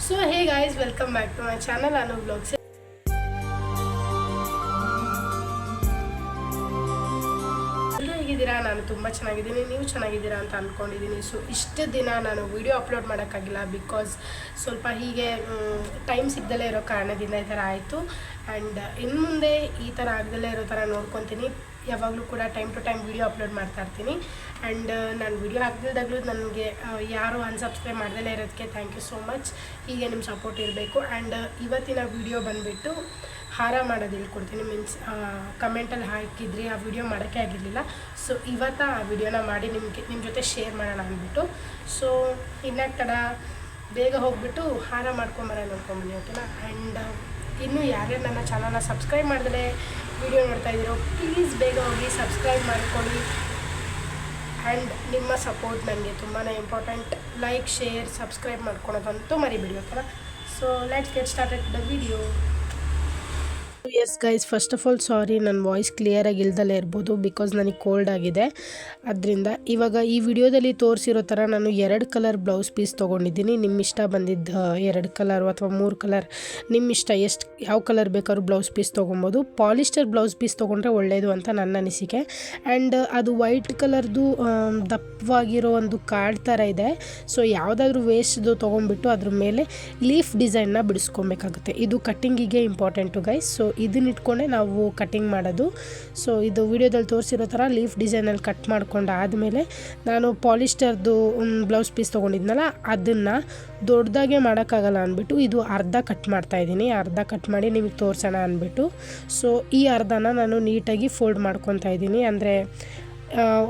So hey guys, welcome back to my channel Anu Vlogs. ಎಲ್ಲರೂ ಹೇಗಿದ್ದೀರಾ? ನಾನು ತುಂಬ ಚೆನ್ನಾಗಿದ್ದೀನಿ, ನೀವು ಚೆನ್ನಾಗಿದ್ದೀರಾ ಅಂತ ಅಂದ್ಕೊಂಡಿದ್ದೀನಿ. ಸೊ ಇಷ್ಟು ದಿನ ನಾನು ವಿಡಿಯೋ ಅಪ್ಲೋಡ್ ಮಾಡೋಕ್ಕಾಗಿಲ್ಲ ಬಿಕಾಸ್ ಸ್ವಲ್ಪ ಹೀಗೆ ಟೈಮ್ ಸಿಗ್ದಲೇ ಇರೋ ಕಾರಣದಿಂದ ಈ ಥರ ಆಯಿತು. ಆ್ಯಂಡ್ ಇನ್ನು ಮುಂದೆ ಈ ಥರ ಆಗದಲ್ಲೇ ಇರೋ ಥರ ನೋಡ್ಕೊತೀನಿ. ಯಾವಾಗಲೂ ಕೂಡ time to time video upload ಮಾಡ್ತಾಯಿರ್ತೀನಿ. ಆ್ಯಂಡ್ ನಾನು ವೀಡಿಯೋ ಹಾಕ್ದಿದ್ದಾಗಲೂ ನನಗೆ ಯಾರು ಅನ್ಸಬ್ಸ್ಕ್ರೈಬ್ ಮಾಡ್ದಲೇ ಇರೋದಕ್ಕೆ ಥ್ಯಾಂಕ್ ಯು ಸೋ ಮಚ್. ಹೀಗೆ ನಿಮ್ಮ ಸಪೋರ್ಟ್ ಇರಬೇಕು. ಆ್ಯಂಡ್ ಇವತ್ತಿನ ವೀಡಿಯೋ ಬಂದುಬಿಟ್ಟು ಹಾರ ಮಾಡೋದು ಹೇಳ್ಕೊಡ್ತೀನಿ. ಮೀನ್ಸ್ ಕಮೆಂಟಲ್ಲಿ ಹಾಕಿದ್ರಿ, ಆ ವಿಡಿಯೋ ಮಾಡೋಕ್ಕೆ ಆಗಿರಲಿಲ್ಲ. ಸೊ ಇವತ್ತು ಆ ವಿಡಿಯೋನ ಮಾಡಿ ನಿಮ್ಮ ಜೊತೆ ಶೇರ್ ಮಾಡೋಣ ಅಂದ್ಬಿಟ್ಟು. ಸೊ ಇನ್ನು ತಡ ಬೇಗ ಹೋಗಿಬಿಟ್ಟು ಹಾರ ಮಾಡ್ಕೊಂಬರೋಣ ನೋಡ್ಕೊಂಬನ್ನಿ, ಓಕೆನಾ? ಆ್ಯಂಡ್ ಇನ್ನೂ ಯಾರ್ಯಾರು ನನ್ನ ಚಾನಲ್ನ ಸಬ್ಸ್ಕ್ರೈಬ್ ಮಾಡಿದ್ರೆ ವಿಡಿಯೋ ನೋಡ್ತಾ ಇದ್ದೀರೋ ಪ್ಲೀಸ್ ಬೇಗ ಹೋಗಿ ಸಬ್ಸ್ಕ್ರೈಬ್ ಮಾಡ್ಕೊಳ್ಳಿ. ಆ್ಯಂಡ್ ನಿಮ್ಮ ಸಪೋರ್ಟ್ ನನಗೆ ತುಂಬಾ ಇಂಪಾರ್ಟೆಂಟ್. ಲೈಕ್, ಶೇರ್, ಸಬ್ಸ್ಕ್ರೈಬ್ ಮಾಡ್ಕೊಳೋದಂತೂ ಮರಿಬೇಡಿ, ಓಕೆನಾ? So let's get started the video. Yes guys, first of all sorry, ನನ್ನ ವಾಯ್ಸ್ ಕ್ಲಿಯರಾಗಿ ಇಲ್ದಲೇ ಇರ್ಬೋದು ಬಿಕಾಸ್ ನನಗೆ ಕೋಲ್ಡ್ ಆಗಿದೆ. ಅದರಿಂದ ಇವಾಗ ಈ ವಿಡಿಯೋದಲ್ಲಿ ತೋರಿಸಿರೋ ಥರ ನಾನು 2 ಕಲರ್ ಬ್ಲೌಸ್ ಪೀಸ್ ತೊಗೊಂಡಿದ್ದೀನಿ. ನಿಮ್ಮ ಇಷ್ಟ ಬಂದಿದ್ದ 2 ಕಲರು ಅಥವಾ 3 ಕಲರ್, ನಿಮ್ಮ ಇಷ್ಟ ಯಾವ ಕಲರ್ ಬೇಕಾದ್ರೂ ಬ್ಲೌಸ್ ಪೀಸ್ ತೊಗೊಬೋದು. ಪಾಲಿಸ್ಟರ್ ಬ್ಲೌಸ್ ಪೀಸ್ ತೊಗೊಂಡ್ರೆ ಒಳ್ಳೆಯದು ಅಂತ ನನ್ನ ಅನಿಸಿಕೆ. ಆ್ಯಂಡ್ ಅದು ವೈಟ್ ಕಲರ್ದು ದಪ್ಪವಾಗಿರೋ ಒಂದು ಕಾರ್ಡ್ ಥರ ಇದೆ. ಸೊ ಯಾವುದಾದ್ರೂ ವೇಸ್ಟ್ದು ತೊಗೊಂಡ್ಬಿಟ್ಟು ಅದ್ರ ಮೇಲೆ ಲೀಫ್ ಡಿಸೈನ್ನ ಬಿಡಿಸ್ಕೊಬೇಕಾಗುತ್ತೆ. ಇದು ಕಟ್ಟಿಂಗಿಗೆ ಇಂಪಾರ್ಟೆಂಟು ಗೈಸ್. ಸೊ ಇದನ್ನ ಇಟ್ಕೊಂಡೆ ನಾವು ಕಟ್ಟಿಂಗ್ ಮಾಡೋದು. ಸೊ ಇದು ವಿಡಿಯೋದಲ್ಲಿ ತೋರಿಸಿರೋ ಥರ ಲೀಫ್ ಡಿಸೈನಲ್ಲಿ ಕಟ್ ಮಾಡ್ಕೊಂಡು ಆದಮೇಲೆ ನಾನು ಪಾಲಿಸ್ಟರ್ದು ಬ್ಲೌಸ್ ಪೀಸ್ ತೊಗೊಂಡಿದ್ನಲ್ಲ ಅದನ್ನು ದೊಡ್ಡದಾಗೆ ಮಾಡೋಕ್ಕಾಗಲ್ಲ ಅಂದ್ಬಿಟ್ಟು ಇದು ಅರ್ಧ ಕಟ್ ಮಾಡ್ತಾಯಿದ್ದೀನಿ. ಅರ್ಧ ಕಟ್ ಮಾಡಿ ನಿಮಗೆ ತೋರಿಸೋಣ ಅಂದ್ಬಿಟ್ಟು. ಸೊ ಈ ಅರ್ಧನ ನಾನು ನೀಟಾಗಿ ಫೋಲ್ಡ್ ಮಾಡ್ಕೊತಾ ಇದ್ದೀನಿ, ಅಂದರೆ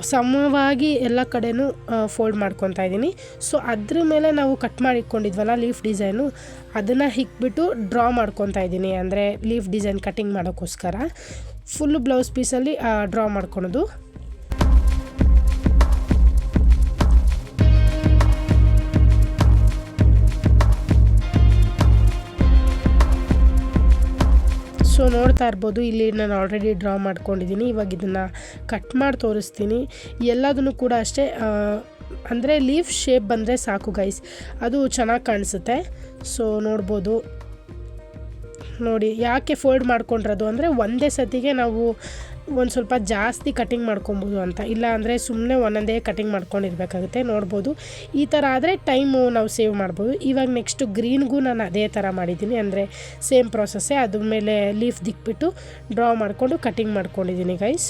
ಸಮವಾಗಿ ಎಲ್ಲ ಕಡೆನೂ ಫೋಲ್ಡ್ ಮಾಡ್ಕೊತಾ ಇದ್ದೀನಿ. ಸೊ ಅದ್ರ ಮೇಲೆ ನಾವು ಕಟ್ ಮಾಡಿಟ್ಕೊಂಡಿದ್ವಲ್ಲ ಲೀಫ್ ಡಿಸೈನು, ಅದನ್ನು ಹಿಕ್ಬಿಟ್ಟು ಡ್ರಾ ಮಾಡ್ಕೊತಾ ಇದ್ದೀನಿ. ಅಂದರೆ ಲೀಫ್ ಡಿಸೈನ್ ಕಟ್ಟಿಂಗ್ ಮಾಡೋಕ್ಕೋಸ್ಕರ ಫುಲ್ಲು ಬ್ಲೌಸ್ ಪೀಸಲ್ಲಿ ಡ್ರಾ ಮಾಡ್ಕೊಳೋದು. ಸೊ ನೋಡ್ತಾ ಇರ್ಬೋದು, ಇಲ್ಲಿ ನಾನು ಆಲ್ರೆಡಿ ಡ್ರಾ ಮಾಡ್ಕೊಂಡಿದ್ದೀನಿ. ಇವಾಗ ಇದನ್ನು ಕಟ್ ಮಾಡಿ ತೋರಿಸ್ತೀನಿ. ಎಲ್ಲದನ್ನು ಕೂಡ ಅಷ್ಟೇ, ಅಂದರೆ ಲೀಫ್ ಶೇಪ್ ಬಂದರೆ ಸಾಕು ಗೈಸ್, ಅದು ಚೆನ್ನಾಗಿ ಕಾಣಿಸುತ್ತೆ. ಸೊ ನೋಡ್ಬೋದು, ನೋಡಿ ಯಾಕೆ ಫೋಲ್ಡ್ ಮಾಡ್ಕೊಂಡಿರೋದು ಅಂದರೆ ಒಂದೇ ಸತಿಗೆ ನಾವು ಒಂದು ಸ್ವಲ್ಪ ಜಾಸ್ತಿ ಕಟ್ಟಿಂಗ್ ಮಾಡ್ಕೊಬೋದು ಅಂತ. ಇಲ್ಲ ಅಂದರೆ ಸುಮ್ಮನೆ ಒಂದೊಂದೇ ಕಟ್ಟಿಂಗ್ ಮಾಡ್ಕೊಂಡಿರ್ಬೇಕಾಗುತ್ತೆ. ನೋಡ್ಬೋದು, ಈ ಥರ ಆದರೆ ಟೈಮು ನಾವು ಸೇವ್ ಮಾಡ್ಬೋದು. ಇವಾಗ ನೆಕ್ಸ್ಟು ಗ್ರೀನ್ಗೂ ನಾನು ಅದೇ ಥರ ಮಾಡಿದ್ದೀನಿ, ಅಂದರೆ ಸೇಮ್ ಪ್ರಾಸೆಸ್ಸೇ. ಅದ್ರ ಮೇಲೆ ಲೀಫ್ ದಿಕ್ಬಿಟ್ಟು ಡ್ರಾ ಮಾಡಿಕೊಂಡು ಕಟ್ಟಿಂಗ್ ಮಾಡ್ಕೊಂಡಿದ್ದೀನಿ ಗೈಸ್.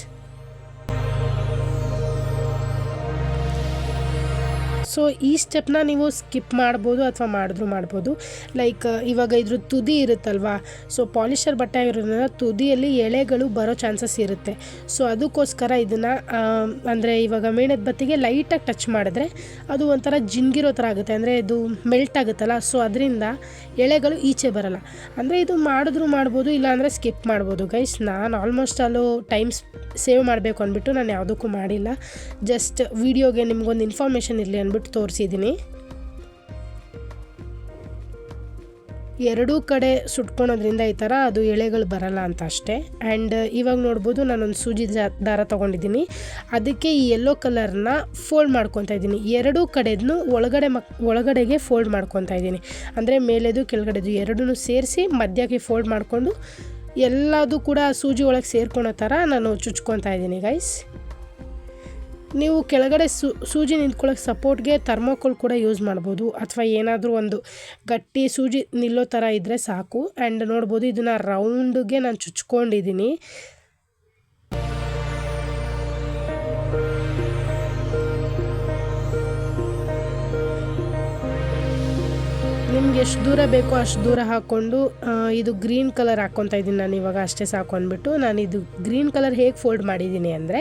ಸೊ ಈ ಸ್ಟೆಪ್ನ ನೀವು ಸ್ಕಿಪ್ ಮಾಡ್ಬೋದು ಅಥವಾ ಮಾಡ್ಬೋದು. ಲೈಕ್ ಇವಾಗ ಇದ್ರ ತುದಿ ಇರುತ್ತಲ್ವಾ, ಸೊ ಪಾಲಿಸ್ಟರ್ ಬಟ್ಟೆ ಆಗಿರೋದ್ರಿಂದ ತುದಿಯಲ್ಲಿ ಎಳೆಗಳು ಬರೋ ಚಾನ್ಸಸ್ ಇರುತ್ತೆ. ಸೊ ಅದಕ್ಕೋಸ್ಕರ ಇದನ್ನು ಅಂದರೆ ಇವಾಗ ಮೇಣದ ಬತ್ತಿಗೆ ಲೈಟಾಗಿ ಟಚ್ ಮಾಡಿದ್ರೆ ಅದು ಒಂಥರ ಜಿಂಗಿರೋ ಥರ ಆಗುತ್ತೆ, ಅಂದರೆ ಇದು ಮೆಲ್ಟ್ ಆಗುತ್ತಲ್ಲ. ಸೊ ಅದರಿಂದ ಎಳೆಗಳು ಈಚೆ ಬರಲ್ಲ. ಅಂದರೆ ಇದು ಮಾಡಿದ್ರೂ ಮಾಡ್ಬೋದು, ಇಲ್ಲಾಂದರೆ ಸ್ಕಿಪ್ ಮಾಡ್ಬೋದು ಗೈಸ್. ನಾನು ಆಲ್ಮೋಸ್ಟ್ ಅಲ್ಲೂ ಟೈಮ್ ಸೇವ್ ಮಾಡಬೇಕು ಅಂದ್ಬಿಟ್ಟು ನಾನು ಯಾವುದಕ್ಕೂ ಮಾಡಿಲ್ಲ. ಜಸ್ಟ್ ವಿಡಿಯೋಗೆ ನಿಮ್ಗೊಂದು ಇನ್ಫಾರ್ಮೇಷನ್ ಇರಲಿ ಅಂದ್ಬಿಟ್ಟು ತೋರಿಸಿದ್ದೀನಿ. ಎರಡೂ ಕಡೆ ಸುಟ್ಕೊಳೋದ್ರಿಂದ ಈ ಥರ ಅದು ಎಳೆಗಳು ಬರಲ್ಲ ಅಂತ ಅಷ್ಟೇ. ಆ್ಯಂಡ್ ಇವಾಗ ನೋಡ್ಬೋದು, ನಾನೊಂದು ಸೂಜಿ ದಾರ ತೊಗೊಂಡಿದ್ದೀನಿ. ಅದಕ್ಕೆ ಈ ಯೆಲ್ಲೋ ಕಲರ್ನ ಫೋಲ್ಡ್ ಮಾಡ್ಕೊತಾ ಇದ್ದೀನಿ. ಎರಡೂ ಕಡೆದೂ ಒಳಗಡೆಗೆ ಫೋಲ್ಡ್ ಮಾಡ್ಕೊತಾ ಇದ್ದೀನಿ. ಅಂದರೆ ಮೇಲೆದು ಕೆಳಗಡೆದು ಎರಡೂ ಸೇರಿಸಿ ಮಧ್ಯಕ್ಕೆ ಫೋಲ್ಡ್ ಮಾಡಿಕೊಂಡು ಎಲ್ಲದೂ ಕೂಡ ಸೂಜಿ ಒಳಗೆ ಸೇರ್ಕೊಳೋ ಥರ ನಾನು ಚುಚ್ಕೊತಾ ಇದ್ದೀನಿ ಗೈಸ್. ನೀವು ಕೆಳಗಡೆ ಸೂಜಿ ನಿಂತ್ಕೊಳ್ಳೋಕೆ ಸಪೋರ್ಟ್ಗೆ ಥರ್ಮೋಕೋಲ್ ಕೂಡ ಯೂಸ್ ಮಾಡ್ಬೋದು, ಅಥವಾ ಏನಾದರೂ ಒಂದು ಗಟ್ಟಿ ಸೂಜಿ ನಿಲ್ಲೋ ಥರ ಇದ್ದರೆ ಸಾಕು. ಆ್ಯಂಡ್ ನೋಡ್ಬೋದು, ಇದನ್ನು ರೌಂಡ್ಗೆ ನಾನು ಚುಚ್ಕೊಂಡಿದ್ದೀನಿ. ನಿಮ್ಗೆ ಎಷ್ಟು ದೂರ ಬೇಕೋ ಅಷ್ಟು ದೂರ ಹಾಕ್ಕೊಂಡು ಇದು ಗ್ರೀನ್ ಕಲರ್ ಹಾಕ್ಕೊತಾ ಇದ್ದೀನಿ ನಾನು ಇವಾಗ. ಅಷ್ಟೇ ಸಾಕು ಅಂದ್ಬಿಟ್ಟು ನಾನು ಇದು ಗ್ರೀನ್ ಕಲರ್ ಹೇಗೆ ಫೋಲ್ಡ್ ಮಾಡಿದ್ದೀನಿ ಅಂದರೆ,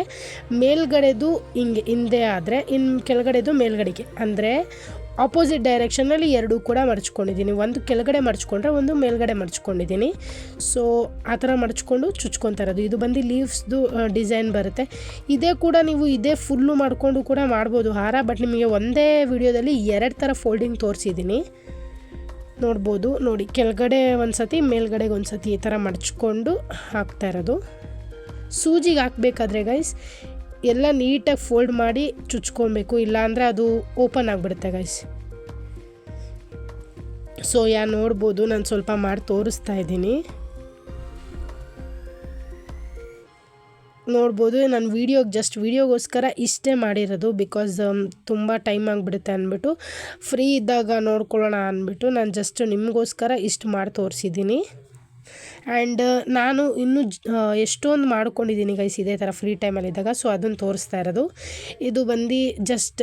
ಮೇಲ್ಗಡೆದು ಹಿಂಗೆ ಹಿಂದೆ ಆದರೆ ಕೆಳಗಡೆದು ಮೇಲ್ಗಡೆಗೆ, ಅಂದರೆ ಆಪೋಸಿಟ್ ಡೈರೆಕ್ಷನಲ್ಲಿ ಎರಡೂ ಕೂಡ ಮಡಚ್ಕೊಂಡಿದ್ದೀನಿ. ಒಂದು ಕೆಳಗಡೆ ಮಡಚ್ಕೊಂಡ್ರೆ ಒಂದು ಮೇಲ್ಗಡೆ ಮಡಚ್ಕೊಂಡಿದ್ದೀನಿ. ಸೊ ಆ ಥರ ಮಡಚ್ಕೊಂಡು ಚುಚ್ಕೊತಾ ಇರೋದು. ಇದು ಬಂದು ಲೀವ್ಸ್ದು ಡಿಸೈನ್ ಬರುತ್ತೆ. ಇದೇ ಕೂಡ ನೀವು ಇದೇ ಫುಲ್ಲು ಮಾಡಿಕೊಂಡು ಕೂಡ ಮಾಡ್ಬೋದು ಹಾರ. ಬಟ್ ನಿಮಗೆ ಒಂದೇ ವಿಡಿಯೋದಲ್ಲಿ 2 ಥರ ಫೋಲ್ಡಿಂಗ್ ತೋರಿಸಿದ್ದೀನಿ. ನೋಡ್ಬೋದು, ನೋಡಿ ಕೆಳಗಡೆ ಒಂದು ಸತಿ ಮೇಲ್ಗಡೆಗೆ ಒಂದು ಸತಿ ಈ ಥರ ಮಡಚ್ಕೊಂಡು ಹಾಕ್ತಾ ಇರೋದು. ಸೂಜಿಗೆ ಹಾಕಬೇಕಾದ್ರೆ ಗೈಸ್ ಎಲ್ಲ ನೀಟಾಗಿ ಫೋಲ್ಡ್ ಮಾಡಿ ಚುಚ್ಕೊಬೇಕು, ಇಲ್ಲಾಂದರೆ ಅದು ಓಪನ್ ಆಗಿಬಿಡುತ್ತೆ ಗೈಸ್. ಸೋಯಾ ನೋಡ್ಬೋದು, ನಾನು ಸ್ವಲ್ಪ ಮಾಡಿ ತೋರಿಸ್ತಾ ಇದ್ದೀನಿ. ನೋಡ್ಬೋದು ನಾನು ವೀಡಿಯೋಗೋಸ್ಕರ ಇಷ್ಟೇ ಮಾಡಿರೋದು, ಬಿಕಾಸ್ ತುಂಬ ಟೈಮ್ ಆಗಿಬಿಡುತ್ತೆ ಅಂದ್ಬಿಟ್ಟು ಫ್ರೀ ಇದ್ದಾಗ ನೋಡ್ಕೊಳ್ಳೋಣ ಅಂದ್ಬಿಟ್ಟು ನಾನು ಜಸ್ಟ್ ನಿಮಗೋಸ್ಕರ ಇಷ್ಟು ಮಾಡಿ ತೋರಿಸಿದ್ದೀನಿ. ಆ್ಯಂಡ್ ನಾನು ಇನ್ನೂ ಎಷ್ಟೊಂದು ಮಾಡ್ಕೊಂಡಿದ್ದೀನಿ ಗೈಸ್ ಇದೇ ಥರ ಫ್ರೀ ಟೈಮಲ್ಲಿದ್ದಾಗ. ಸೊ ಅದನ್ನು ತೋರಿಸ್ತಾ ಇರೋದು. ಇದು ಬಂದು ಜಸ್ಟ್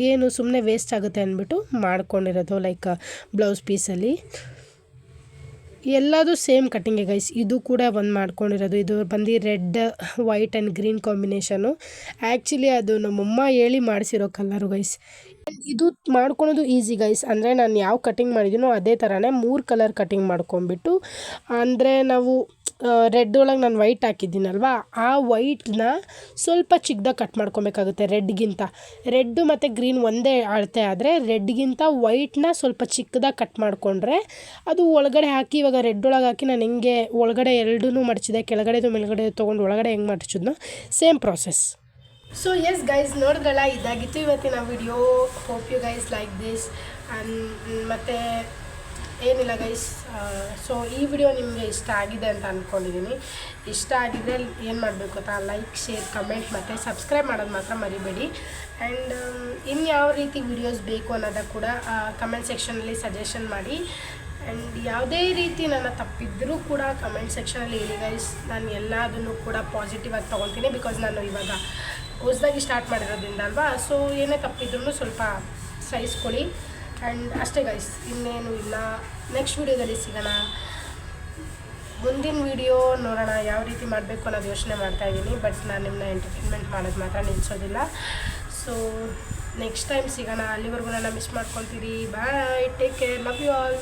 ಏನು ಸುಮ್ಮನೆ ವೇಸ್ಟ್ ಆಗುತ್ತೆ ಅಂದ್ಬಿಟ್ಟು ಮಾಡ್ಕೊಂಡಿರೋದು, ಲೈಕ್ ಬ್ಲೌಸ್ ಪೀಸಲ್ಲಿ ಎಲ್ಲದು ಸೇಮ್ ಕಟ್ಟಿಂಗೆ ಗೈಸ್. ಇದು ಕೂಡ ಒಂದು ಮಾಡ್ಕೊಂಡಿರೋದು. ಇದು ಬಂದು red white and green combination. Actually ಅದು ನಮ್ಮಮ್ಮ ಹೇಳಿ ಮಾಡಿಸಿರೋ ಕಲರು ಗೈಸ್. ಇದು ಮಾಡ್ಕೊಳೋದು ಈಸಿ ಗೈಸ್. ಅಂದರೆ ನಾನು ಯಾವ ಕಟ್ಟಿಂಗ್ ಮಾಡಿದ್ದೀನೋ ಅದೇ ಥರನೇ 3 ಕಲರ್ ಕಟ್ಟಿಂಗ್ ಮಾಡ್ಕೊಂಬಿಟ್ಟು, ಅಂದರೆ ನಾವು ರೆಡ್ ಒಳಗೆ ನಾನು ವೈಟ್ ಹಾಕಿದ್ದೀನಲ್ವ, ಆ ವೈಟ್ನ ಸ್ವಲ್ಪ ಚಿಕ್ಕದಾಗಿ ಕಟ್ ಮಾಡ್ಕೊಬೇಕಾಗುತ್ತೆ ರೆಡ್ಗಿಂತ. ರೆಡ್ಡು ಮತ್ತು ಗ್ರೀನ್ ಒಂದೇ ಅಳತೆ ಆದರೆ ರೆಡ್ಗಿಂತ ವೈಟ್ನ ಸ್ವಲ್ಪ ಚಿಕ್ಕದಾಗಿ ಕಟ್ ಮಾಡಿಕೊಂಡ್ರೆ ಅದು ಒಳಗಡೆ ಹಾಕಿ, ಇವಾಗ ರೆಡ್ ಒಳಗೆ ಹಾಕಿ ನಾನು ಹೆಂಗೆ ಒಳಗಡೆ ಎರಡೂ ಮಡಚಿದೆ, ಕೆಳಗಡೆದು ಮೇಲ್ಗಡೆ ತೊಗೊಂಡು ಒಳಗಡೆ ಹೆಂಗೆ ಮಡಚಿದ್ನೋ same process. So yes guys, ನೋಡಿದ್ರಲ್ಲ, ಇದಾಗಿತ್ತು ಇವತ್ತಿನ video. Hope you guys like this. ಮತ್ತು ಏನಿಲ್ಲ ಗೈಸ್, ಸೊ ಈ ವಿಡಿಯೋ ನಿಮಗೆ ಇಷ್ಟ ಆಗಿದೆ ಅಂತ ಅಂದ್ಕೊಂಡಿದ್ದೀನಿ. ಇಷ್ಟ ಆಗಿದ್ದರೆ ಏನು ಮಾಡಬೇಕು ಗೊತ್ತಾ, ಲೈಕ್, ಶೇರ್, ಕಮೆಂಟ್ ಮತ್ತು ಸಬ್ಸ್ಕ್ರೈಬ್ ಮಾಡೋದು ಮಾತ್ರ ಮರಿಬೇಡಿ. ಆ್ಯಂಡ್ ಇನ್ಯಾವ ರೀತಿ ವಿಡಿಯೋಸ್ ಬೇಕು ಅನ್ನೋದಕ್ಕೆ ಕೂಡ ಕಮೆಂಟ್ ಸೆಕ್ಷನಲ್ಲಿ ಸಜೆಷನ್ ಮಾಡಿ. ಆ್ಯಂಡ್ ಯಾವುದೇ ರೀತಿ ನನ್ನ ತಪ್ಪಿದ್ದರೂ ಕೂಡ ಕಮೆಂಟ್ ಸೆಕ್ಷನಲ್ಲಿ ಹೇಳಿ ಗೈಸ್. ನಾನು ಎಲ್ಲದನ್ನು ಕೂಡ ಪಾಸಿಟಿವ್ ಆಗಿ ತೊಗೊಳ್ತೀನಿ, ಬಿಕಾಸ್ ನಾನು ಇವಾಗ ಹೊಸದಾಗಿ ಸ್ಟಾರ್ಟ್ ಮಾಡಿರೋದ್ರಿಂದ ಅಲ್ವಾ. ಸೊ ಏನೇ ತಪ್ಪಿದ್ರೂ ಸ್ವಲ್ಪ ಸಹಿಸ್ಕೊಳ್ಳಿ. ಆ್ಯಂಡ್ ಅಷ್ಟೇ ಗೈಸ್, ಇನ್ನೇನು ಇಲ್ಲ. ನೆಕ್ಸ್ಟ್ ವೀಡಿಯೋದಲ್ಲಿ ಸಿಗೋಣ. ಮುಂದಿನ ವೀಡಿಯೋ ನೋಡೋಣ ಯಾವ ರೀತಿ ಮಾಡಬೇಕು ಅನ್ನೋದು ಯೋಚನೆ ಮಾಡ್ತಾಯಿದ್ದೀನಿ. ಬಟ್ ನಾನು ನಿಮ್ಮನ್ನ ಎಂಟರ್ಟೈನ್ಮೆಂಟ್ ಮಾಡೋದು ಮಾತ್ರ ನಿಲ್ಲಿಸೋದಿಲ್ಲ. ಸೊ ನೆಕ್ಸ್ಟ್ ಟೈಮ್ ಸಿಗೋಣ. ಅಲ್ಲಿವರೆಗೂ ನನ್ನ ಮಿಸ್ ಮಾಡ್ಕೊಳ್ತೀರಿ. Bye, take care, love you all.